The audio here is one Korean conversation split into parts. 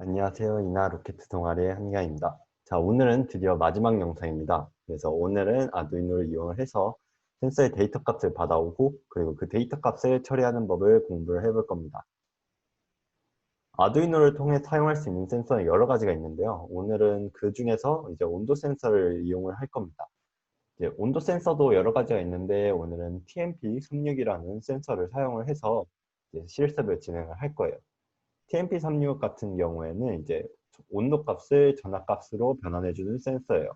안녕하세요. 이나 로켓 동아리의 한기아입니다. 자, 오늘은 드디어 마지막 영상입니다. 그래서 오늘은 아두이노를 이용을 해서 센서의 데이터 값을 받아오고 그리고 그 데이터 값을 처리하는 법을 공부를 해볼 겁니다. 아두이노를 통해 사용할 수 있는 센서는 여러 가지가 있는데요. 오늘은 그 중에서 이제 온도 센서를 이용을 할 겁니다. 이제 온도 센서도 여러 가지가 있는데 오늘은 TMP36이라는 센서를 사용을 해서 이제 실습을 진행을 할 거예요. TMP36 같은 경우에는 이제 온도 값을 전압 값으로 변환해주는 센서예요.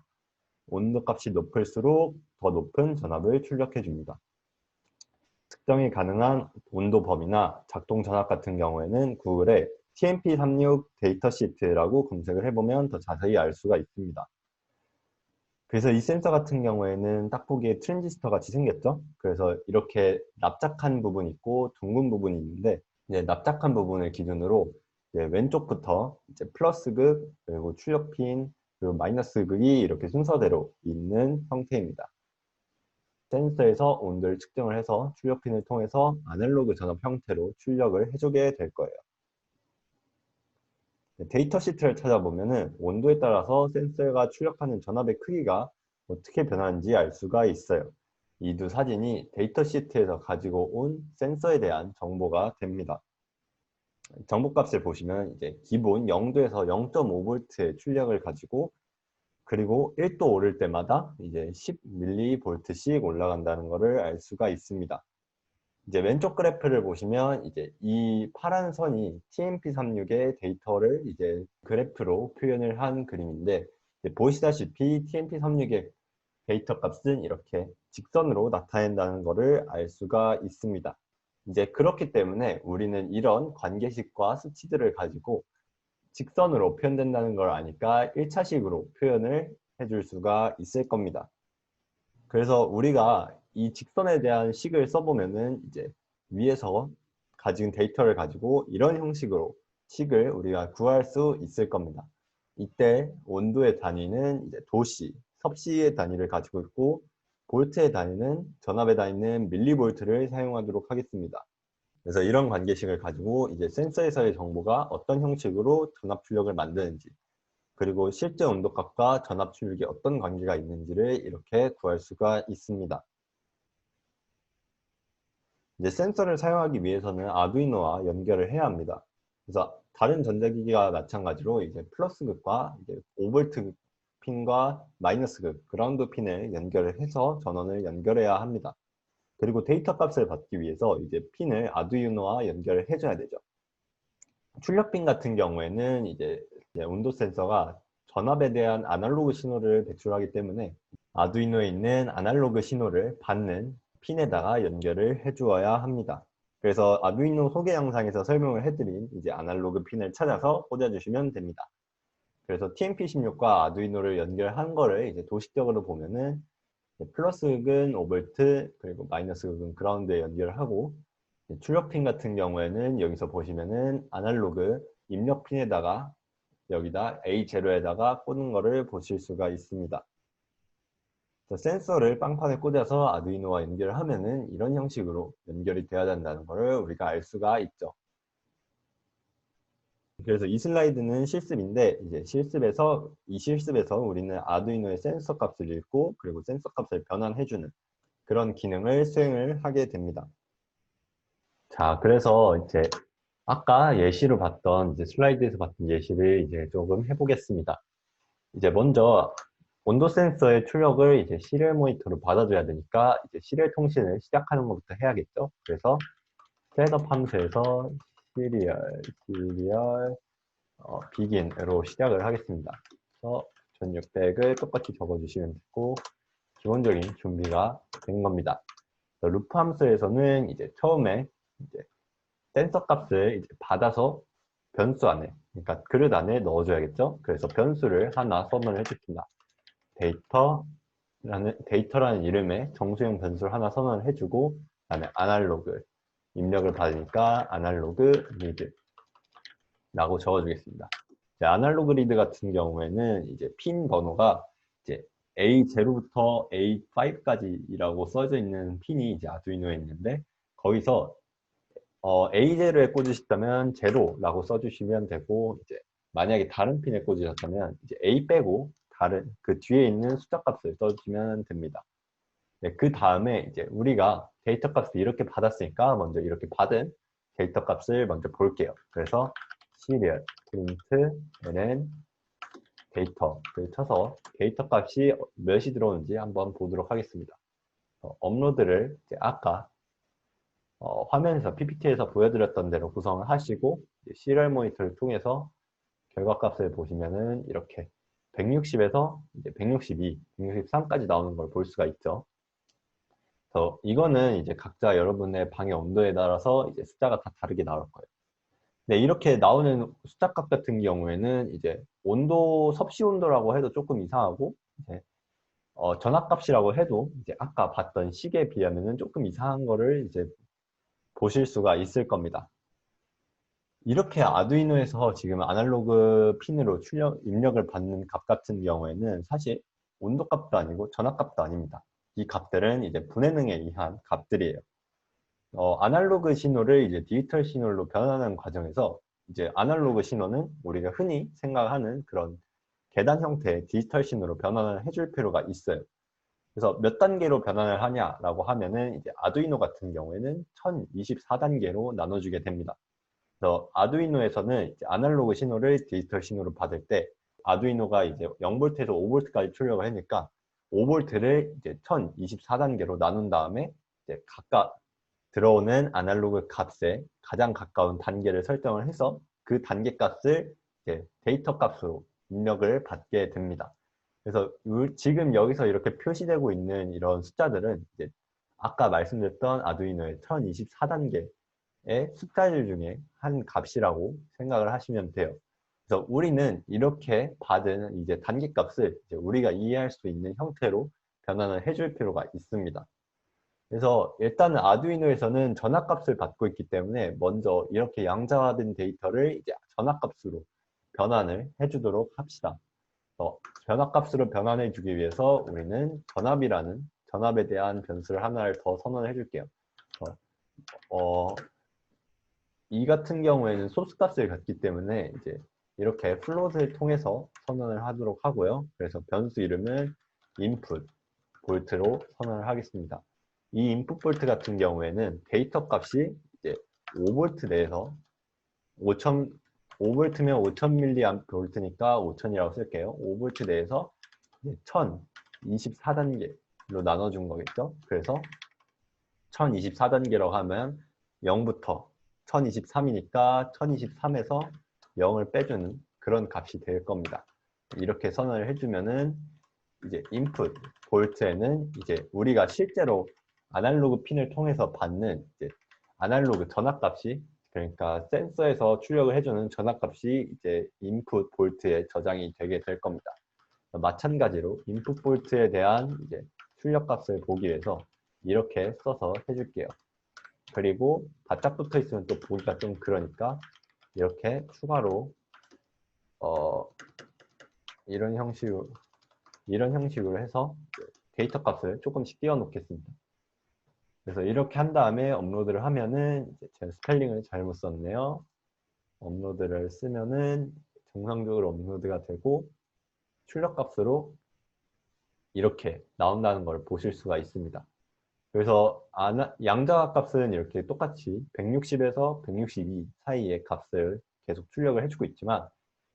온도 값이 높을수록 더 높은 전압을 출력해 줍니다. 측정이 가능한 온도 범위나 작동 전압 같은 경우에는 구글에 TMP36 데이터 시트라고 검색을 해보면 더 자세히 알 수가 있습니다. 그래서 이 센서 같은 경우에는 딱 보기에 트랜지스터 같이 생겼죠? 그래서 이렇게 납작한 부분이 있고 둥근 부분이 있는데 이제 납작한 부분을 기준으로 이제 왼쪽부터 이제 플러스극, 그리고 출력핀, 그리고 마이너스극이 이렇게 순서대로 있는 형태입니다. 센서에서 온도를 측정을 해서 출력핀을 통해서 아날로그 전압 형태로 출력을 해주게 될 거예요. 데이터 시트를 찾아보면은 온도에 따라서 센서가 출력하는 전압의 크기가 어떻게 변하는지 알 수가 있어요. 이 두 사진이 데이터 시트에서 가지고 온 센서에 대한 정보가 됩니다. 정보값을 보시면 이제 기본 0도에서 0.5V의 출력을 가지고 그리고 1도 오를 때마다 이제 10mV씩 올라간다는 것을 알 수가 있습니다. 이제 왼쪽 그래프를 보시면 이제 이 파란 선이 TMP36의 데이터를 이제 그래프로 표현을 한 그림인데 보시다시피 TMP36의 데이터 값은 이렇게 직선으로 나타낸다는 것을 알 수가 있습니다. 이제 그렇기 때문에 우리는 이런 관계식과 수치들을 가지고 직선으로 표현된다는 걸 아니까 1차식으로 표현을 해줄 수가 있을 겁니다. 그래서 우리가 이 직선에 대한 식을 써보면은 이제 위에서 가진 데이터를 가지고 이런 형식으로 식을 우리가 구할 수 있을 겁니다. 이때 온도의 단위는 이제 도씨, 섭씨의 단위를 가지고 있고 볼트의 단위는 전압의 단위는 밀리볼트를 사용하도록 하겠습니다. 그래서 이런 관계식을 가지고 이제 센서에서의 정보가 어떤 형식으로 전압 출력을 만드는지 그리고 실제 온도값과 전압 출력이 어떤 관계가 있는지를 이렇게 구할 수가 있습니다. 이제 센서를 사용하기 위해서는 아두이노와 연결을 해야 합니다. 그래서 다른 전자기기와 마찬가지로 이제 플러스 극과 이제 5V 핀과 마이너스 극, 그라운드 핀을 연결을 해서 전원을 연결해야 합니다. 그리고 데이터 값을 받기 위해서 이제 핀을 아두이노와 연결을 해줘야 되죠. 출력핀 같은 경우에는 이제 온도 센서가 전압에 대한 아날로그 신호를 배출하기 때문에 아두이노에 있는 아날로그 신호를 받는 핀에다가 연결을 해 주어야 합니다. 그래서 아두이노 소개 영상에서 설명을 해드린 이제 아날로그 핀을 찾아서 꽂아주시면 됩니다. 그래서 TMP16과 아두이노를 연결한 거를 이제 도식적으로 보면은 플러스 극은 5V 그리고 마이너스 극은 그라운드에 연결을 하고 출력핀 같은 경우에는 여기서 보시면은 아날로그 입력 핀에다가 여기다 A0에다가 꽂는 거를 보실 수가 있습니다. 센서를 빵판에 꽂아서 아두이노와 연결을 하면은 이런 형식으로 연결이 되어야 된다는 것을 우리가 알 수가 있죠. 그래서 이 슬라이드는 실습인데 이제 이 실습에서 우리는 아두이노의 센서 값을 읽고 그리고 센서 값을 변환해주는 그런 기능을 수행을 하게 됩니다. 자, 그래서 이제 아까 예시로 봤던 이제 슬라이드에서 봤던 예시를 이제 조금 해보겠습니다. 이제 먼저 온도 센서의 출력을 이제 시리얼 모니터로 받아줘야 되니까 이제 시리얼 통신을 시작하는 것부터 해야겠죠. 그래서 셋업 함수에서 시리얼 비긴으로 시작을 하겠습니다. 그래서 1600을 똑같이 적어주시면 되고 기본적인 준비가 된 겁니다. 루프 함수에서는 이제 처음에 이제 센서 값을 이제 받아서 변수 안에, 그러니까 그릇 안에 넣어줘야겠죠. 그래서 변수를 하나 선언을 해줍니다. 데이터라는 이름의 정수형 변수를 하나 선언을 해주고, 그다음에 아날로그 입력을 받으니까 아날로그 리드 라고 적어주겠습니다. 아날로그 리드 같은 경우에는 이제 핀 번호가 이제 A0부터 A5까지라고 써져 있는 핀이 이제 아두이노에 있는데 거기서 A0에 꽂으시다면 0라고 써주시면 되고 이제 만약에 다른 핀에 꽂으셨다면 이제 A 빼고 다른 그 뒤에 있는 숫자 값을 써주시면 됩니다. 네, 그 다음에 이제 우리가 데이터 값을 이렇게 받았으니까 먼저 이렇게 받은 데이터 값을 먼저 볼게요. 그래서 serial print ln 데이터를 쳐서 데이터 값이 몇이 들어오는지 한번 보도록 하겠습니다. 업로드를 이제 아까 화면에서 PPT에서 보여드렸던 대로 구성을 하시고 serial 모니터를 통해서 결과값을 보시면은 이렇게 160에서 이제 162, 163까지 나오는 걸 볼 수가 있죠. 그래서 이거는 이제 각자 여러분의 방의 온도에 따라서 이제 숫자가 다 다르게 나올 거예요. 네, 이렇게 나오는 숫자값 같은 경우에는 이제 온도, 섭씨 온도라고 해도 조금 이상하고, 이제 전압값이라고 해도 이제 아까 봤던 식에 비하면은 조금 이상한 거를 이제 보실 수가 있을 겁니다. 이렇게 아두이노에서 지금 아날로그 핀으로 입력을 받는 값 같은 경우에는 사실 온도 값도 아니고 전압 값도 아닙니다. 이 값들은 이제 분해능에 의한 값들이에요. 아날로그 신호를 이제 디지털 신호로 변환하는 과정에서 이제 아날로그 신호는 우리가 흔히 생각하는 그런 계단 형태의 디지털 신호로 변환을 해줄 필요가 있어요. 그래서 몇 단계로 변환을 하냐라고 하면은 이제 아두이노 같은 경우에는 1024단계로 나눠주게 됩니다. 그래서 아두이노에서는 이제 아날로그 신호를 디지털 신호로 받을 때 아두이노가 이제 0V에서 5V까지 출력을 하니까 5V를 이제 1024단계로 나눈 다음에 이제 각각 들어오는 아날로그 값에 가장 가까운 단계를 설정을 해서 그 단계 값을 이제 데이터 값으로 입력을 받게 됩니다. 그래서 지금 여기서 이렇게 표시되고 있는 이런 숫자들은 이제 아까 말씀드렸던 아두이노의 1024단계의 숫자들 중에 한 값이라고 생각을 하시면 돼요. 그래서 우리는 이렇게 받은 이제 단계 값을 이제 우리가 이해할 수 있는 형태로 변환을 해줄 필요가 있습니다. 그래서 일단은 아두이노에서는 전압값을 받고 있기 때문에 먼저 이렇게 양자화된 데이터를 이제 전압값으로 변환을 해주도록 합시다. 전압값으로 변환해 주기 위해서 우리는 전압이라는 전압에 대한 변수를 하나를 더 선언해 줄게요. 이 같은 경우에는 소스 값을 갖기 때문에 이제 이렇게 플롯을 통해서 선언을 하도록 하고요. 그래서 변수 이름을 input 볼트로 선언을 하겠습니다. 이 input 볼트 같은 경우에는 데이터 값이 이제 5V 내에서 5000 5V면 5000mAh니까 5000이라고 쓸게요. 5V 내에서 1024단계로 나눠준 거겠죠. 그래서 1024단계라고 하면 0부터 1023이니까 1023에서 0을 빼주는 그런 값이 될 겁니다. 이렇게 선언을 해주면은 이제 input 볼트에는 이제 우리가 실제로 아날로그 핀을 통해서 받는 이제 아날로그 전압값이 그러니까 센서에서 출력을 해주는 전압값이 이제 인풋 볼트에 저장이 되게 될 겁니다. 마찬가지로 인풋 볼트에 대한 이제 출력값을 보기 위해서 이렇게 써서 해줄게요. 그리고 바짝 붙어 있으면 또 보기가 좀 그러니까 이렇게 추가로 이런 형식으로 해서 데이터 값을 조금씩 띄워 놓겠습니다. 그래서 이렇게 한 다음에 업로드를 하면은 이제 제 스펠링을 잘못 썼네요. 업로드를 쓰면은 정상적으로 업로드가 되고 출력값으로 이렇게 나온다는 걸 보실 수가 있습니다. 그래서 양자화 값은 이렇게 똑같이 160에서 162 사이의 값을 계속 출력을 해주고 있지만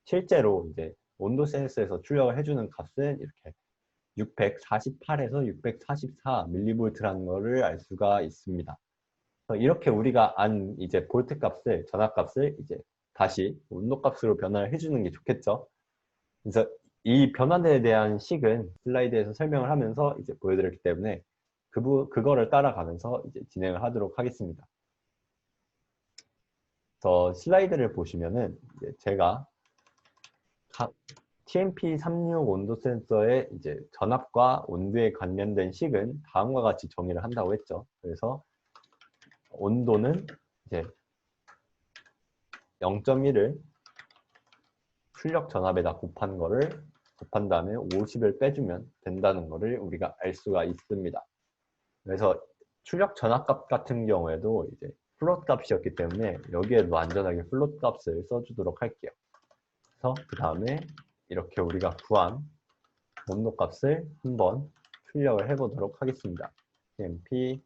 실제로 이제 온도 센서에서 출력을 해주는 값은 이렇게 648에서 644mV라는 거를 알 수가 있습니다. 이렇게 우리가 이제 볼트 값을, 전압 값을 이제 다시 온도 값으로 변화를 해주는 게 좋겠죠. 그래서 이 변환에 대한 식은 슬라이드에서 설명을 하면서 이제 보여드렸기 때문에 그거를 따라가면서 이제 진행을 하도록 하겠습니다. 슬라이드를 보시면은 이제 제가 TMP365 온도 센서의 이제 전압과 온도에 관련된 식은 다음과 같이 정의를 한다고 했죠. 그래서 온도는 이제 0.1을 출력 전압에다 곱한 다음에 50을 빼주면 된다는 것을 우리가 알 수가 있습니다. 그래서 출력 전압값 같은 경우에도 이제 플롯 값이었기 때문에 여기에도 안전하게 플롯 값을 써주도록 할게요. 그 다음에 이렇게 우리가 구한 온도 값을 한번 출력을 해 보도록 하겠습니다. cmp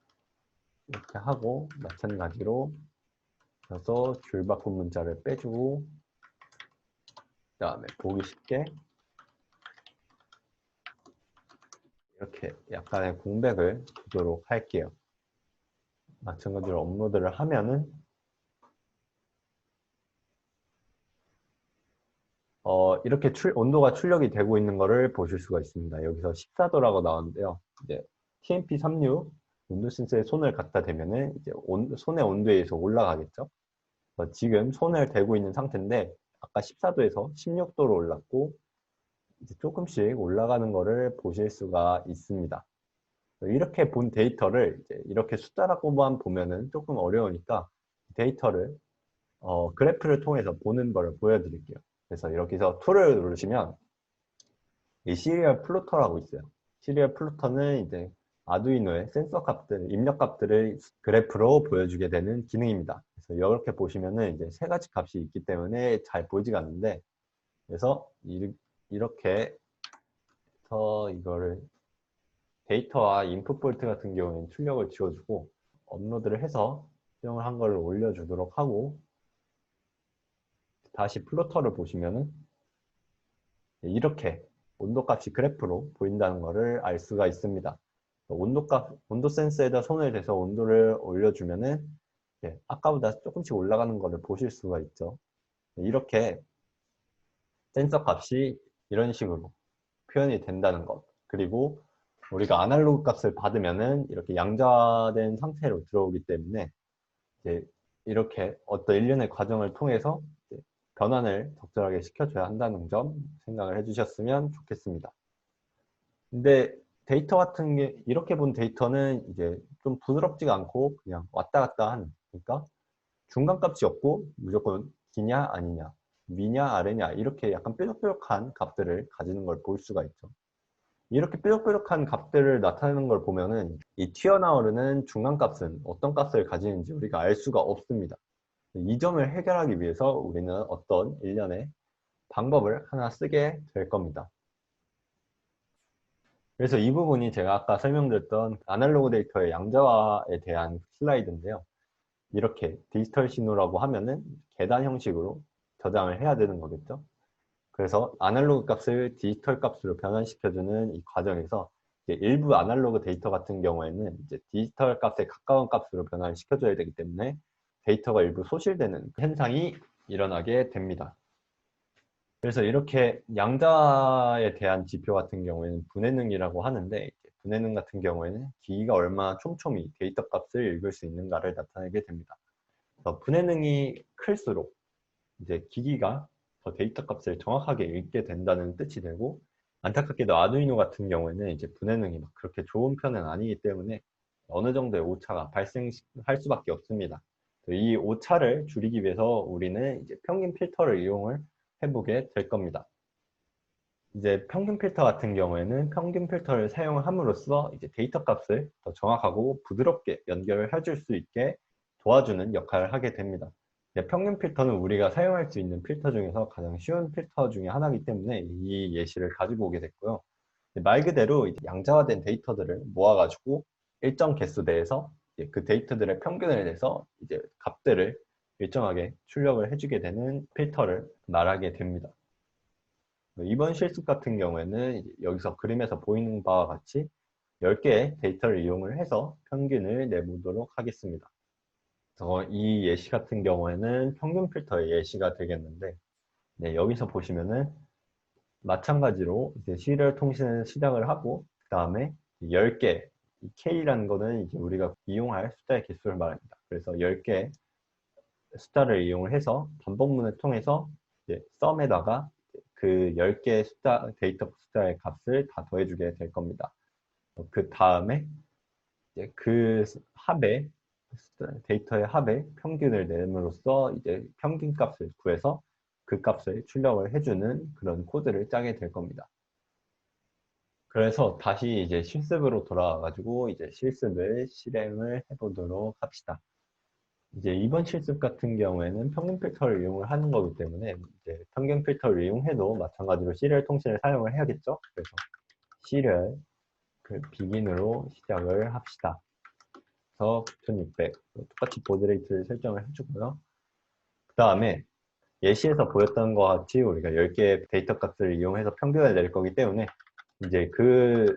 이렇게 하고 마찬가지로 그래서 줄바꿈 문자를 빼주고 그 다음에 보기 쉽게 이렇게 약간의 공백을 두도록 할게요. 마찬가지로 업로드를 하면은 이렇게 온도가 출력이 되고 있는 것을 보실 수가 있습니다. 여기서 14도라고 나왔는데요. 이제 TMP36 온도 센서에 손을 갖다 대면은 이제 손의 온도에 의해서 올라가겠죠. 지금 손을 대고 있는 상태인데 아까 14도에서 16도로 올랐고 이제 조금씩 올라가는 것을 보실 수가 있습니다. 이렇게 본 데이터를 이제 이렇게 숫자라고만 보면은 조금 어려우니까 데이터를 그래프를 통해서 보는 걸 보여드릴게요. 그래서 이렇게 해서 툴을 누르시면 이 시리얼 플로터라고 있어요. 시리얼 플로터는 이제 아두이노의 센서 값들, 입력 값들을 그래프로 보여주게 되는 기능입니다. 그래서 이렇게 보시면은 이제 세 가지 값이 있기 때문에 잘 보이지가 않는데, 그래서 이렇게 해서 이거를 데이터와 인풋 볼트 같은 경우에는 출력을 지워주고 업로드를 해서 수정을 한 걸 올려주도록 하고 다시 플로터를 보시면은 이렇게 온도값이 그래프로 보인다는 것을 알 수가 있습니다. 온도 센서에다 손을 대서 온도를 올려주면은 아까보다 조금씩 올라가는 것을 보실 수가 있죠. 이렇게 센서 값이 이런 식으로 표현이 된다는 것. 그리고 우리가 아날로그 값을 받으면은 이렇게 양자된 상태로 들어오기 때문에 이제 이렇게 어떤 일련의 과정을 통해서 변환을 적절하게 시켜줘야 한다는 점 생각을 해주셨으면 좋겠습니다. 근데 데이터 같은 게 이렇게 본 데이터는 이제 좀 부드럽지가 않고 그냥 왔다 갔다 하는, 그러니까 중간값이 없고 무조건 기냐 아니냐, 위냐 아래냐 이렇게 약간 뾰족뾰족한 값들을 가지는 걸 볼 수가 있죠. 이렇게 뾰족뾰족한 값들을 나타내는 걸 보면은 이 튀어나오르는 중간값은 어떤 값을 가지는지 우리가 알 수가 없습니다. 이 점을 해결하기 위해서 우리는 어떤 일련의 방법을 하나 쓰게 될 겁니다. 그래서 이 부분이 제가 아까 설명드렸던 아날로그 데이터의 양자화에 대한 슬라이드인데요. 이렇게 디지털 신호라고 하면은 계단 형식으로 저장을 해야 되는 거겠죠. 그래서 아날로그 값을 디지털 값으로 변환시켜주는 이 과정에서 일부 아날로그 데이터 같은 경우에는 이제 디지털 값에 가까운 값으로 변환시켜줘야 되기 때문에 데이터가 일부 소실되는 현상이 일어나게 됩니다. 그래서 이렇게 양자에 대한 지표 같은 경우에는 분해능이라고 하는데, 분해능 같은 경우에는 기기가 얼마나 촘촘히 데이터 값을 읽을 수 있는가를 나타내게 됩니다. 그래서 분해능이 클수록 이제 기기가 더 데이터 값을 정확하게 읽게 된다는 뜻이 되고, 안타깝게도 아두이노 같은 경우에는 이제 분해능이 막 그렇게 좋은 편은 아니기 때문에 어느 정도의 오차가 발생할 수밖에 없습니다. 이 오차를 줄이기 위해서 우리는 이제 평균 필터를 이용을 해보게 될 겁니다. 이제 평균 필터 같은 경우에는 평균 필터를 사용함으로써 이제 데이터 값을 더 정확하고 부드럽게 연결을 해줄 수 있게 도와주는 역할을 하게 됩니다. 평균 필터는 우리가 사용할 수 있는 필터 중에서 가장 쉬운 필터 중에 하나이기 때문에 이 예시를 가지고 오게 됐고요. 말 그대로 이제 양자화된 데이터들을 모아가지고 일정 개수 내에서 그 데이터들의 평균을 내서 이제 값들을 일정하게 출력을 해주게 되는 필터를 말하게 됩니다. 이번 실습 같은 경우에는 여기서 그림에서 보이는 바와 같이 10개의 데이터를 이용을 해서 평균을 내보도록 하겠습니다. 이 예시 같은 경우에는 평균 필터의 예시가 되겠는데, 여기서 보시면은 마찬가지로 이제 시리얼 통신을 시작을 하고, 그 다음에 10개, 이 K라는 거는 이제 우리가 이용할 숫자의 개수를 말합니다. 그래서 10개 숫자를 이용을 해서 반복문을 통해서 이제 썸에다가 그 10개의 데이터 숫자의 값을 다 더해주게 될 겁니다. 그 다음에 이제 그 합의 데이터의 합의 평균을 내므로써 이제 평균 값을 구해서 그 값을 출력을 해주는 그런 코드를 짜게 될 겁니다. 그래서 다시 이제 실습으로 돌아와 가지고 이제 실습을 실행을 해보도록 합시다. 이제 이번 실습 같은 경우에는 평균 필터를 이용을 하는 거기 때문에 이제 평균 필터를 이용해도 마찬가지로 시리얼 통신을 사용을 해야겠죠. 그래서 시리얼 그 비긴으로 시작을 합시다. 그래서 9600 똑같이 보드 레이트를 설정을 해주고요. 그 다음에 예시에서 보였던 것 같이 우리가 10개의 데이터 값을 이용해서 평균을 낼 거기 때문에 이제 그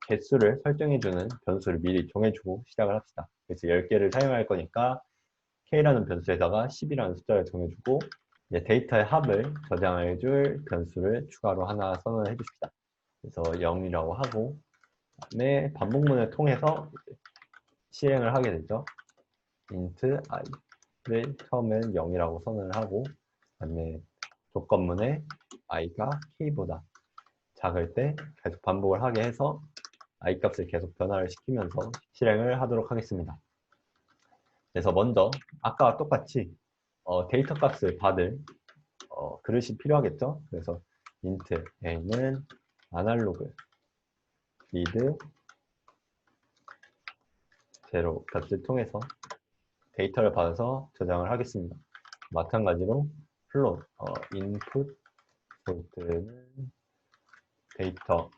개수를 설정해주는 변수를 미리 정해주고 시작을 합시다. 그래서 10개를 사용할 거니까 K라는 변수에다가 10이라는 숫자를 정해주고 이제 데이터의 합을 저장해줄 변수를 추가로 하나 선언을 해줍시다. 그래서 0이라고 하고 그다음에 반복문을 통해서 실행을 하게 되죠. int i를 처음엔 0이라고 선언을 하고 그다음에 조건문에 i가 k보다 작을 때 계속 반복을 하게 해서 i 값을 계속 변화를 시키면서 실행을 하도록 하겠습니다. 그래서 먼저 아까와 똑같이 데이터 값을 받을 그릇이 필요하겠죠. 그래서 int a는 아날로그 read 제로 값을 통해서 데이터를 받아서 저장을 하겠습니다. 마찬가지로 플롯 input 포인트는 데이터에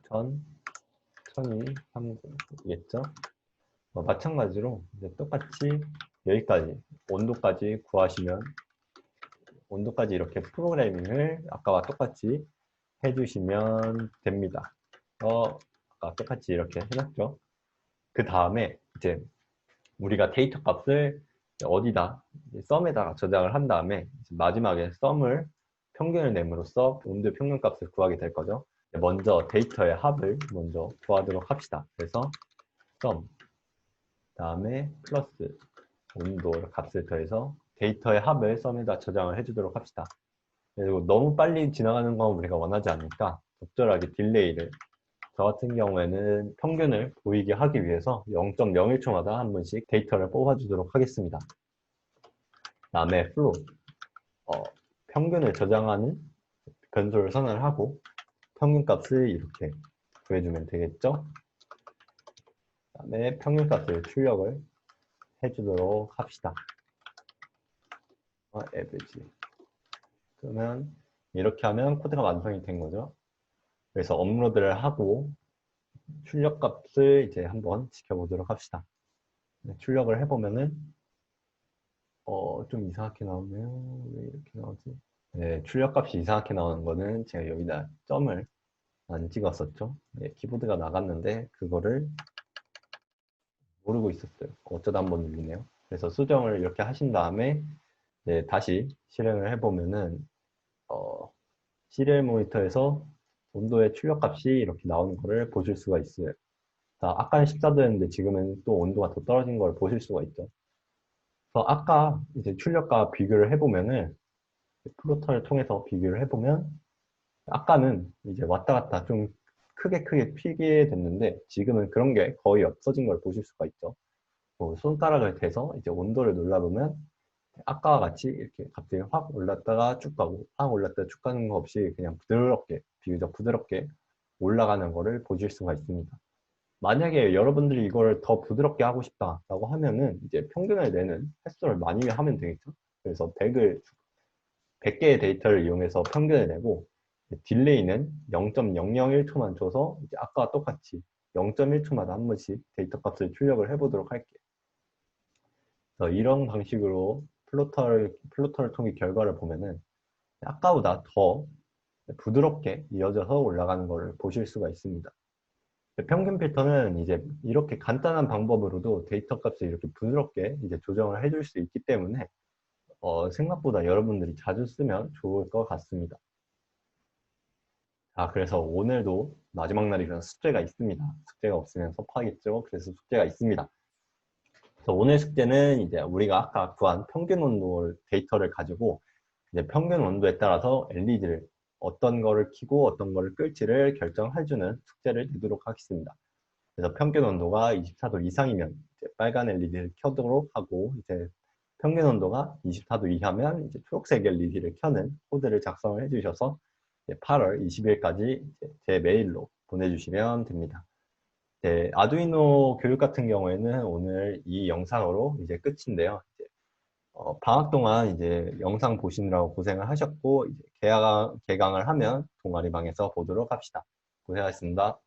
1000이 30이겠죠. 마찬가지로 이제 똑같이 여기까지 온도까지 구하시면 온도까지 이렇게 프로그래밍을 아까와 똑같이 해주시면 됩니다. 아까 똑같이 이렇게 해놨죠. 그 다음에 이제 우리가 데이터 값을 어디다 썸에다가 저장을 한 다음에 마지막에 썸을 평균을 내므로써 온도의 평균 값을 구하게 될 거죠. 먼저 데이터의 합을 먼저 구하도록 합시다. 그래서 썸 다음에 플러스 온도 값을 더해서 데이터의 합을 썸에다 저장을 해주도록 합시다. 그리고 너무 빨리 지나가는 건 우리가 원하지 않으니까 적절하게 딜레이를 저 같은 경우에는 평균을 보이게 하기 위해서 0.01초마다 한 번씩 데이터를 뽑아주도록 하겠습니다. 다음에 flow 평균을 저장하는 변수를 선언을 하고 평균값을 이렇게 구해주면 되겠죠. 다음에 평균값을 출력을 해주도록 합시다. average 그러면 이렇게 하면 코드가 완성이 된 거죠. 그래서 업로드를 하고 출력값을 이제 한번 지켜보도록 합시다. 출력을 해보면은 좀 이상하게 나오네요. 왜 이렇게 나오지? 네, 출력값이 이상하게 나오는 거는 제가 여기다 점을 안 찍었었죠. 네, 키보드가 나갔는데 그거를 모르고 있었어요. 어쩌다 한번 눌리네요. 그래서 수정을 이렇게 하신 다음에 네, 다시 실행을 해보면은 시리얼 모니터에서 온도의 출력값이 이렇게 나오는 거를 보실 수가 있어요. 아까는 14도였는데 지금은 또 온도가 더 떨어진 걸 보실 수가 있죠. 그래서 아까 이제 출력과 비교를 해보면은 플로터를 통해서 비교를 해보면 아까는 이제 왔다 갔다 좀 크게 튀게 됐는데 지금은 그런 게 거의 없어진 걸 보실 수가 있죠. 손가락을 대서 이제 온도를 눌러보면 아까와 같이 이렇게 갑자기 확 올랐다가 쭉 가고 확 올랐다가 쭉 가는 거 없이 그냥 부드럽게 비교적 부드럽게 올라가는 거를 보실 수가 있습니다. 만약에 여러분들이 이걸 더 부드럽게 하고 싶다라고 하면은 이제 평균을 내는 횟수를 많이 하면 되겠죠. 그래서 100개의 데이터를 이용해서 평균을 내고 딜레이는 0.001초만 줘서 이제 아까와 똑같이 0.1초마다 한 번씩 데이터 값을 출력을 해보도록 할게요. 그래서 이런 방식으로 플로터를 통해 결과를 보면은 아까보다 더 부드럽게 이어져서 올라가는 것을 보실 수가 있습니다. 평균 필터는 이제 이렇게 간단한 방법으로도 데이터 값을 이렇게 부드럽게 이제 조정을 해줄 수 있기 때문에 생각보다 여러분들이 자주 쓰면 좋을 것 같습니다. 그래서 오늘도 마지막 날이라서 숙제가 있습니다. 숙제가 없으면 섭하겠죠. 그래서 숙제가 있습니다. 그래서 오늘 숙제는 이제 우리가 아까 구한 평균 온도 데이터를 가지고 이제 평균 온도에 따라서 LED를 어떤 거를 켜고 어떤 거를 끌지를 결정해주는 숙제를 내도록 하겠습니다. 그래서 평균 온도가 24도 이상이면 이제 빨간 LED를 켜도록 하고 이제 평균 온도가 24도 이하면 이제 초록색 LED를 켜는 코드를 작성을 해주셔서 8월 20일까지 제 메일로 보내주시면 됩니다. 네, 아두이노 교육 같은 경우에는 오늘 이 영상으로 이제 끝인데요. 방학 동안 이제 영상 보시느라고 고생을 하셨고, 이제 개강을 하면 동아리방에서 보도록 합시다. 고생하셨습니다.